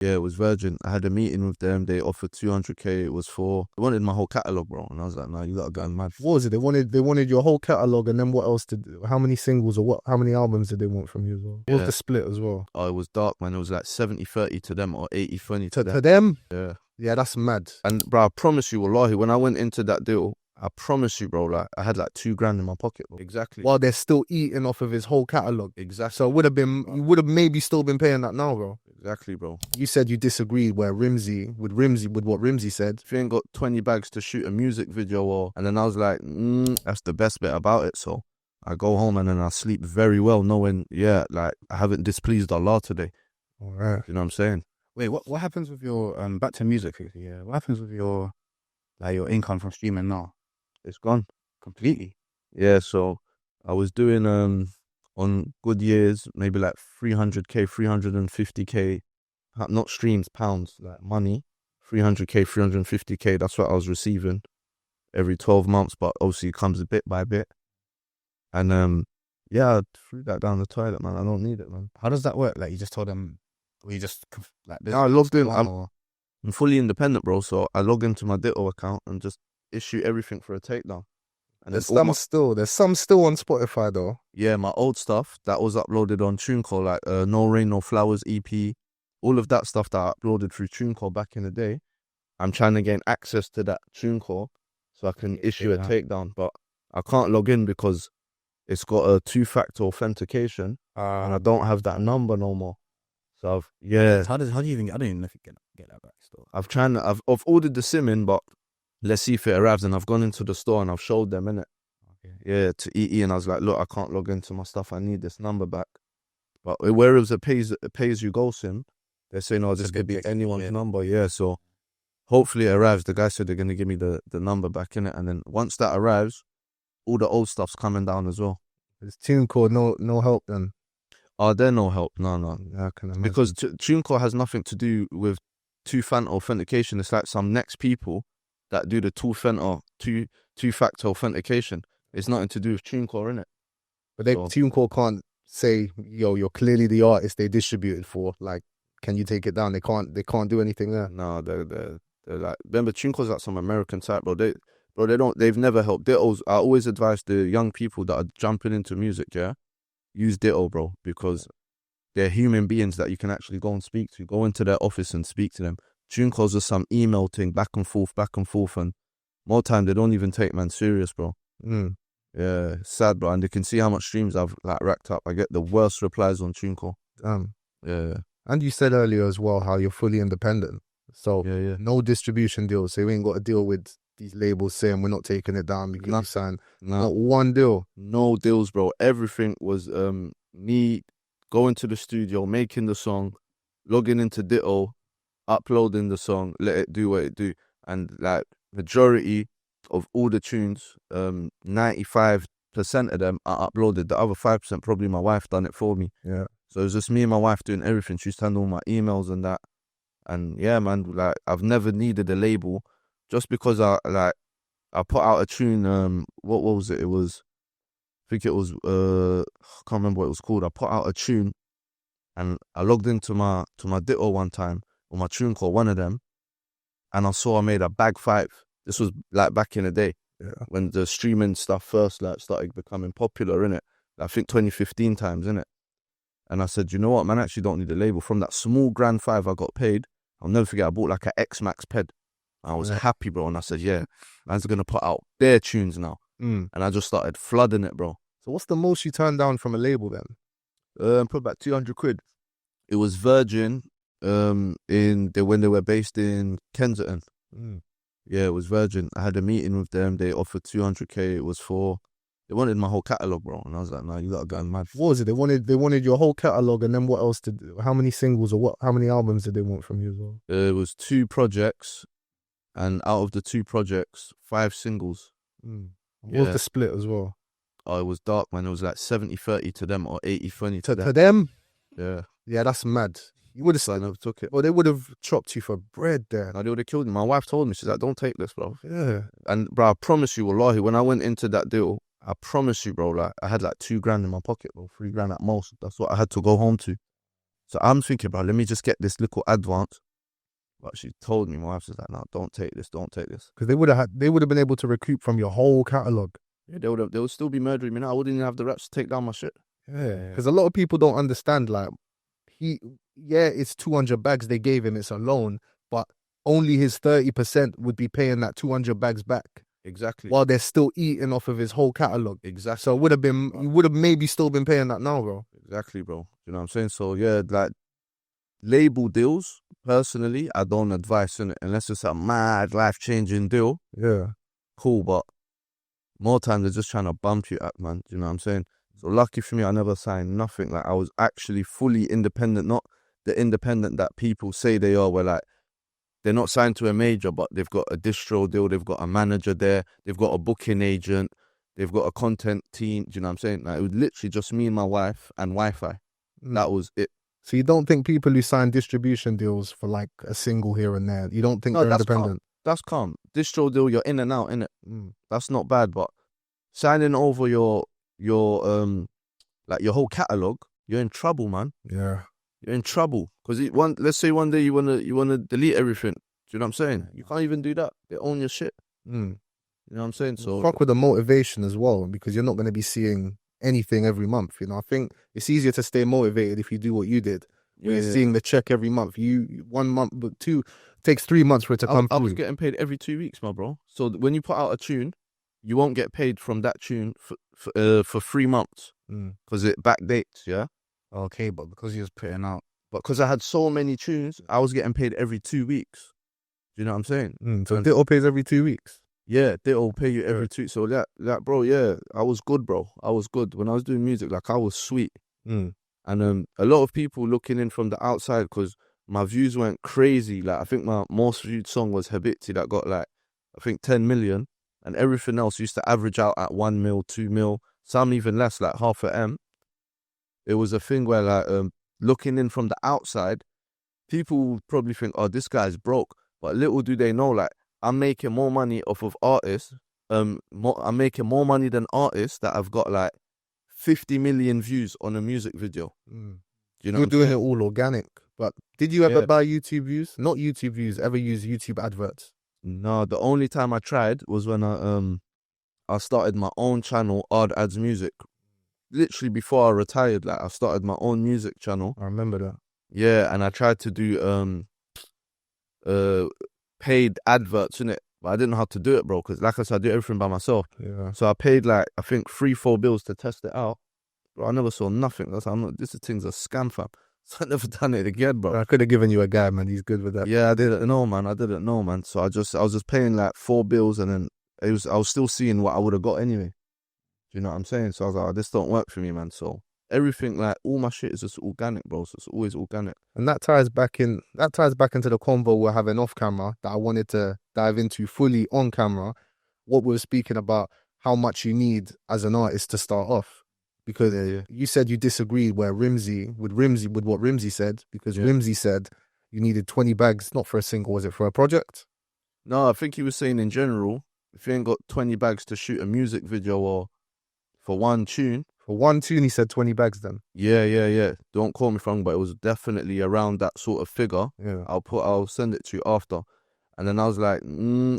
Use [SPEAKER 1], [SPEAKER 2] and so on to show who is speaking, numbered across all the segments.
[SPEAKER 1] Yeah, it was Virgin. I had a meeting with them. They offered 200k. It was they wanted my whole catalogue, bro. And I was like, nah, you gotta go mad.
[SPEAKER 2] What was it? They wanted your whole catalogue, and then what else how many singles or how many albums did they want from you as well? What was the split as well?
[SPEAKER 1] Oh, it was dark, man. It was like 70-30 to them or 80-20
[SPEAKER 2] to them?
[SPEAKER 1] Yeah.
[SPEAKER 2] Yeah, that's mad.
[SPEAKER 1] And bro, I promise you, wallahi, when I went into that deal, I promise you, bro, like I had like $2,000 in my pocket, bro. Exactly.
[SPEAKER 2] While they're still eating off of his whole catalogue.
[SPEAKER 1] Exactly.
[SPEAKER 2] So you would have maybe still been paying that now, bro.
[SPEAKER 1] Exactly, bro.
[SPEAKER 2] You said you disagreed with what Rimzee said.
[SPEAKER 1] If you ain't got 20 bags to shoot a music video and then I was like, that's the best bit about it. So I go home and then I sleep very well knowing, like I haven't displeased Allah today.
[SPEAKER 2] All right.
[SPEAKER 1] You know what I'm saying?
[SPEAKER 3] Wait, what happens with your back to music? Yeah, what happens with your income from streaming now?
[SPEAKER 1] It's gone
[SPEAKER 3] completely.
[SPEAKER 1] Yeah, so I was doing on good years maybe like 300k, 350k, not streams, pounds, like money. 300k, 350k. That's what I was receiving every 12 months, but obviously it comes a bit by bit. And I threw that down the toilet, man. I don't need it, man.
[SPEAKER 3] How does that work? Like you just told them. Or you just like this?
[SPEAKER 1] No, I logged in. I'm fully independent, bro. So I log into my Ditto account and just issue everything for a takedown. And
[SPEAKER 2] there's some still on Spotify though.
[SPEAKER 1] Yeah, my old stuff that was uploaded on TuneCore, like No Rain No Flowers EP, all of that stuff that I uploaded through TuneCore back in the day. I'm trying to gain access to that TuneCore so I can issue a takedown, but I can't log in because it's got a 2-factor authentication and I don't have that number no more. So
[SPEAKER 3] how do you even? I don't even know if you get that back still.
[SPEAKER 1] I've ordered the SIM in, but let's see if it arrives. And I've gone into the store and I've showed them innit. Okay. Yeah, to EE, and I was like, look, I can't log into my stuff. I need this number back. But where it was a pay as you go SIM, they're saying, oh, this could be anyone's number. Yeah, so hopefully it arrives. The guy said they're gonna give me the number back in it, and then once that arrives, all the old stuff's coming down as well.
[SPEAKER 2] Is TuneCore no help then?
[SPEAKER 1] Oh, they're no help. No. Because TuneCore has nothing to do with two-factor authentication. It's like some next people that do the two-factor authentication. It's nothing to do with TuneCore, innit?
[SPEAKER 2] But TuneCore can't say, yo, you're clearly the artist they distributed for. Like, can you take it down? They can't do anything there.
[SPEAKER 1] No, they're like, remember, TuneCore's like some American type, bro. They've never helped. I always advise the young people that are jumping into music, use Ditto, bro, because they're human beings that you can actually go and speak to. Go into their office and speak to them. TuneCore's just some email thing, back and forth, and more time they don't even take man serious, bro. Yeah, sad, bro. And they can see how much streams I've like racked up. I get the worst replies on TuneCore. Yeah.
[SPEAKER 2] And you said earlier as well how you're fully independent. So no distribution deals. So we ain't got to deal with these labels saying we're not taking it down because you signed. Not one deal.
[SPEAKER 1] No deals, bro. Everything was me going to the studio, making the song, logging into Ditto, uploading the song, let it do what it do. And like majority of all the tunes, 95% of them are uploaded. The other 5% probably my wife done it for me.
[SPEAKER 2] Yeah.
[SPEAKER 1] So it's just me and my wife doing everything. She's handling all my emails and that. And yeah, man, like I've never needed a label. Just because I put out a tune, what was it? I think it was, I can't remember what it was called. I put out a tune and I logged into my Ditto one time, or my TuneCore, one of them, and I saw I made a bag 5. This was like back in the day, when the streaming stuff first like started becoming popular, innit? I think 2015 times, innit? And I said, you know what, man, I actually don't need a label. From that small grand 5 I got paid, I'll never forget, I bought like an X-Max ped. I was happy, bro, and I said, yeah, man's gonna put out their tunes now. And I just started flooding it, bro.
[SPEAKER 2] So what's the most you turned down from a label then?
[SPEAKER 1] Probably about 200 quid. It was Virgin, when they were based in Kensington. Yeah, it was Virgin. I had a meeting with them. They offered 200k. It was they wanted my whole catalogue, bro, and I was like, nah, you gotta go mad.
[SPEAKER 2] What was it? They wanted your whole catalogue, and then what else how many singles or how many albums did they want from you as well?
[SPEAKER 1] It was 2 projects. And out of the 2 projects, 5 singles.
[SPEAKER 2] What was the split as well?
[SPEAKER 1] Oh, it was dark, man. It was like 70-30 to them or 80-20
[SPEAKER 2] to them?
[SPEAKER 1] Yeah.
[SPEAKER 2] Yeah, that's mad. You would have
[SPEAKER 1] I never took it.
[SPEAKER 2] Well, they would have chopped you for bread there.
[SPEAKER 1] No, they would have killed me. My wife told me, she's like, don't take this, bro.
[SPEAKER 2] Yeah.
[SPEAKER 1] And, bro, I promise you, wallahi, when I went into that deal, I promise you, bro, like I had like $2,000 in my pocket, bro, $3,000 at most. That's what I had to go home to. So I'm thinking, bro, let me just get this little advance. But she told me, my wife was like, no, don't take this.
[SPEAKER 2] Because they would have been able to recoup from your whole catalogue.
[SPEAKER 1] Yeah, they would still be murdering me now. I wouldn't even have the reps to take down my shit.
[SPEAKER 2] Yeah. Because a lot of people don't understand, like, it's 200 bags they gave him, it's a loan, but only his 30% would be paying that 200 bags back.
[SPEAKER 1] Exactly.
[SPEAKER 2] While they're still eating off of his whole catalogue.
[SPEAKER 1] Exactly.
[SPEAKER 2] So you would have maybe still been paying that now, bro.
[SPEAKER 1] Exactly, bro. You know what I'm saying? So yeah, like label deals, personally, I don't advise in it unless it's a mad life-changing deal.
[SPEAKER 2] Yeah.
[SPEAKER 1] Cool, but more times they're just trying to bump you up, man. You know what I'm saying? So lucky for me, I never signed nothing. Like I was actually fully independent, not the independent that people say they are, where like they're not signed to a major, but they've got a distro deal, they've got a manager there, they've got a booking agent, they've got a content team. Do you know what I'm saying? Like, it was literally just me and my wife and Wi-Fi. That was it.
[SPEAKER 2] So you don't think people who sign distribution deals for like a single here and there, you don't think they're independent?
[SPEAKER 1] Calm. That's calm. Distro deal, you're in and out, innit? That's not bad, but signing over your like your whole catalogue, you're in trouble, man.
[SPEAKER 2] Yeah.
[SPEAKER 1] You're in trouble. Because let's say one day you wanna delete everything. Do you know what I'm saying? You can't even do that. They own your shit. You know what I'm saying? So
[SPEAKER 2] fuck with the motivation as well, because you're not going to be seeing anything every month. You know, I think it's easier to stay motivated if you do what you did. You're seeing the check every month. You 1 month, but takes 3 months for it to come through.
[SPEAKER 1] I was getting paid every 2 weeks, my bro. So when you put out a tune, you won't get paid from that tune for 3 months because it backdates. Yeah.
[SPEAKER 3] Okay, but because you was putting out.
[SPEAKER 1] But because I had so many tunes, I was getting paid every 2 weeks. Do you know what I'm saying?
[SPEAKER 2] So Ditto pays every 2 weeks?
[SPEAKER 1] Yeah, Ditto pay you every 2 weeks. So that, bro, yeah, I was good, bro. I was good. When I was doing music, like, I was sweet. And a lot of people looking in from the outside, because my views went crazy. Like, I think my most viewed song was Habibti that got, like, I think 10 million. And everything else used to average out at 1 mil, 2 mil, some even less, like half a M. It was a thing where, like, looking in from the outside, people probably think, oh, this guy's broke. But little do they know, like, I'm making more money off of artists. I'm making more money than artists that have got, like, 50 million views on a music video. You know,
[SPEAKER 2] you're doing it all organic. But did you ever buy YouTube views? Not YouTube views, ever use YouTube adverts?
[SPEAKER 1] No, the only time I tried was when I started my own channel, Ard Adz Music. Literally before I retired, like, I started my own music channel.
[SPEAKER 2] I remember that.
[SPEAKER 1] Yeah, and I tried to do paid adverts in it, but I didn't know how to do it, bro. Because like I said, I do everything by myself.
[SPEAKER 2] Yeah.
[SPEAKER 1] So I paid, like, I think 3-4 bills to test it out. Bro, I never saw nothing. This thing's a scam, fam. So I never done it again, bro.
[SPEAKER 2] I could have given you a guy, man. He's good with that.
[SPEAKER 1] Yeah, I didn't know, man. So I was just paying like 4 bills, and then I was still seeing what I would have got anyway. Do you know what I'm saying? So I was like, oh, this don't work for me, man. So everything, like, all my shit is just organic, bro. So it's always organic.
[SPEAKER 2] And that ties back into the convo we're having off camera that I wanted to dive into fully on camera. What we were speaking about, how much you need as an artist to start off. Because you said you disagreed with what Rimzee said, because Rimzee said you needed 20 bags, not for a single, was it for a project?
[SPEAKER 1] No, I think he was saying in general, if you ain't got 20 bags to shoot a music video or for one tune.
[SPEAKER 2] For one tune, he said 20 bags then.
[SPEAKER 1] Yeah. Don't call me wrong, but it was definitely around that sort of figure.
[SPEAKER 2] Yeah.
[SPEAKER 1] I'll send it to you after. And then I was like,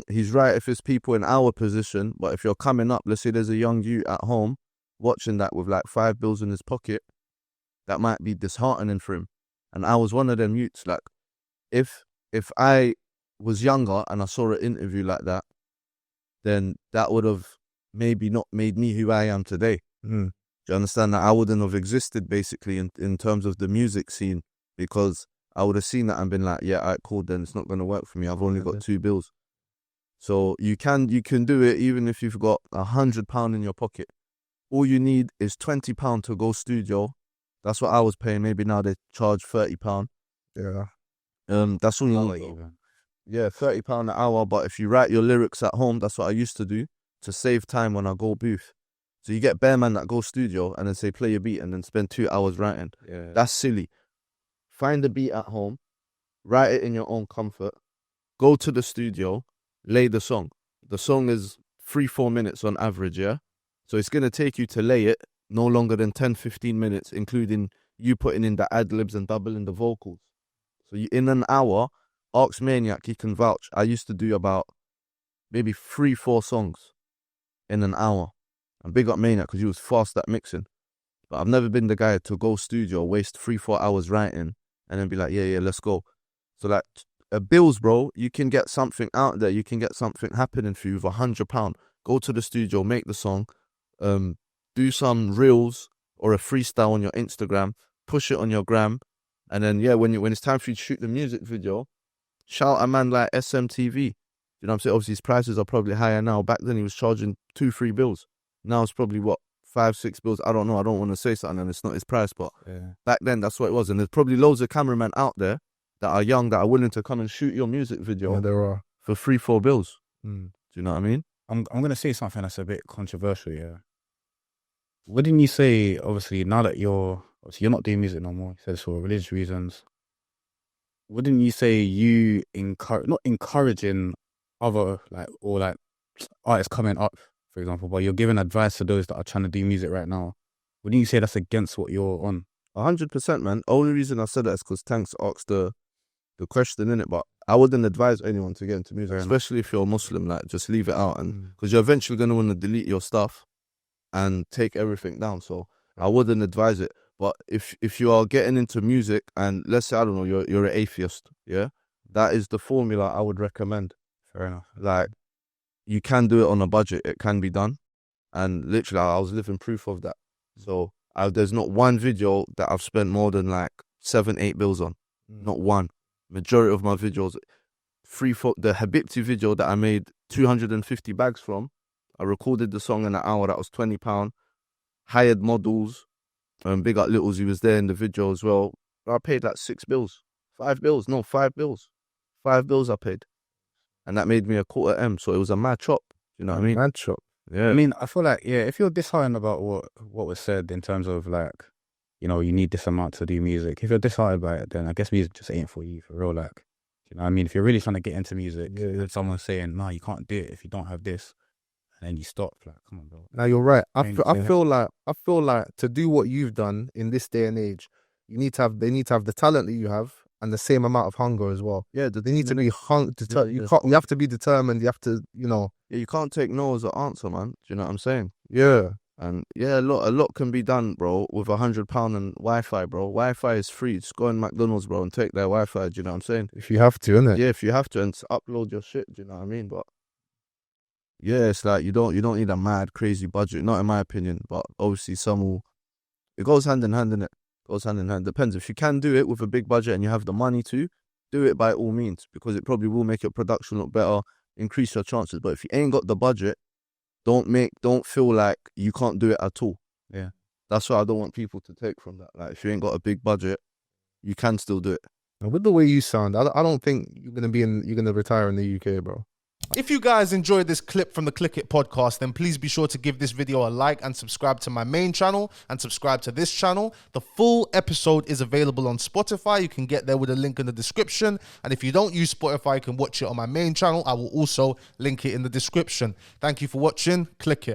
[SPEAKER 1] he's right if it's people in our position, but if you're coming up, let's say there's a young youth at home watching that with like 5 bills in his pocket, that might be disheartening for him. And I was one of them youths. Like, if I was younger and I saw an interview like that, then that would have maybe not made me who I am today. Do you understand that? I wouldn't have existed basically in terms of the music scene, because I would have seen that and been like, yeah, alright, cool, then it's not going to work for me. I've only got 2 bills. So you can do it even if you've got £100 in your pocket. All you need is £20 to go studio. That's what I was paying. Maybe now they charge £30.
[SPEAKER 2] Yeah.
[SPEAKER 1] That's all you need. Yeah, £30 an hour. But if you write your lyrics at home, that's what I used to do to save time when I go booth. So you get bare man that go studio and then say play your beat and then spend 2 hours writing.
[SPEAKER 2] Yeah.
[SPEAKER 1] That's silly. Find the beat at home, write it in your own comfort, go to the studio, lay the song. The song is 3-4 minutes on average, yeah? So it's going to take you to lay it no longer than 10-15 minutes, including you putting in the ad libs and doubling the vocals. So in an hour, Arx Maniac, he can vouch. I used to do about maybe 3-4 songs in an hour. And big up Maniac because he was fast at mixing. But I've never been the guy to go studio, waste 3-4 hours writing, and then be like, yeah, let's go. So like bills, bro, you can get something out there. You can get something happening for you with £100. Go to the studio, make the song, do some reels or a freestyle on your Instagram, push it on your gram, and then when it's time for you to shoot the music video, shout a man like SMTV. You know what I'm saying? Obviously his prices are probably higher now. Back then he was charging 2-3 bills. Now it's probably what, 5-6 bills. I don't know. I don't want to say something and it's not his price, but back then that's what it was. And there's probably loads of cameramen out there that are young that are willing to come and shoot your music video.
[SPEAKER 2] Yeah, there are.
[SPEAKER 1] For 3-4 bills.
[SPEAKER 2] Mm.
[SPEAKER 1] Do you know what I mean?
[SPEAKER 3] I'm gonna say something that's a bit controversial. Yeah. Wouldn't you say, obviously, now that you're not doing music no more, you said it's for religious reasons. Wouldn't you say you not encouraging other artists coming up, for example, but you're giving advice to those that are trying to do music right now? Wouldn't you say that's against what you're on?
[SPEAKER 1] 100%, man. Only reason I said that is because Tankz asked the question in it, but I wouldn't advise anyone to get into music, especially if you're a Muslim. Like, just leave it out, and because you're eventually going to want to delete your stuff and take everything down. So I wouldn't advise it. But if you are getting into music, and let's say, I don't know, you're an atheist, yeah, that is the formula I would recommend.
[SPEAKER 3] Fair enough.
[SPEAKER 1] Like, you can do it on a budget. It can be done, and literally, I was living proof of that. So there's not one video that I've spent more than like 7-8 bills on. Not one. Majority of my videos, the Habibti video that I made 250 bags from, I recorded the song in an hour. That was £20. Hired models, big up Littles, he was there in the video as well. I paid like 6 bills, 5 bills, no 5 bills, 5 bills I paid, and that made me a quarter M. So it was a mad chop. You know what I mean?
[SPEAKER 2] Mad chop.
[SPEAKER 1] Yeah.
[SPEAKER 3] I mean, I feel like, if you're disheartened about what was said in terms of like, you know, you need this amount to do music. If you're disheartened by it, then I guess music just ain't for you, for real. Like, you know what I mean? If you're really trying to get into music, and someone's saying, no, you can't do it if you don't have this, and then you stop, like, come on, bro.
[SPEAKER 2] Now you're right. I feel like to do what you've done in this day and age, they need to have the talent that you have and the same amount of hunger as well. Yeah, they need to be you have to be determined. You have to, you know.
[SPEAKER 1] Yeah, you can't take no as an answer, man. Do you know what I'm saying?
[SPEAKER 2] Yeah.
[SPEAKER 1] And yeah, a lot can be done, bro, with £100 and Wi-Fi, bro. Wi-Fi is free. Just go in McDonald's, bro, and take their Wi-Fi. Do you know what I'm saying?
[SPEAKER 2] If you have to, innit?
[SPEAKER 1] Yeah, if you have to, and upload your shit. Do you know what I mean? But yeah, it's like you don't need a mad crazy budget, not in my opinion. But obviously, it goes hand in hand, innit? Goes hand in hand. Depends. If you can do it with a big budget and you have the money to do it, by all means, because it probably will make your production look better, increase your chances. But if you ain't got the budget, don't feel like you can't do it at all.
[SPEAKER 3] Yeah.
[SPEAKER 1] That's what I don't want people to take from that. Like, if you ain't got a big budget, you can still do it.
[SPEAKER 2] And with the way you sound, I don't think you're gonna retire in the UK, bro.
[SPEAKER 4] If you guys enjoyed this clip from the Click It podcast, then please be sure to give this video a like and subscribe to my main channel and subscribe to this channel. The full episode is available on Spotify. You can get there with a link in the description. And if you don't use Spotify, you can watch it on my main channel. I will also link it in the description. Thank you for watching. Click It.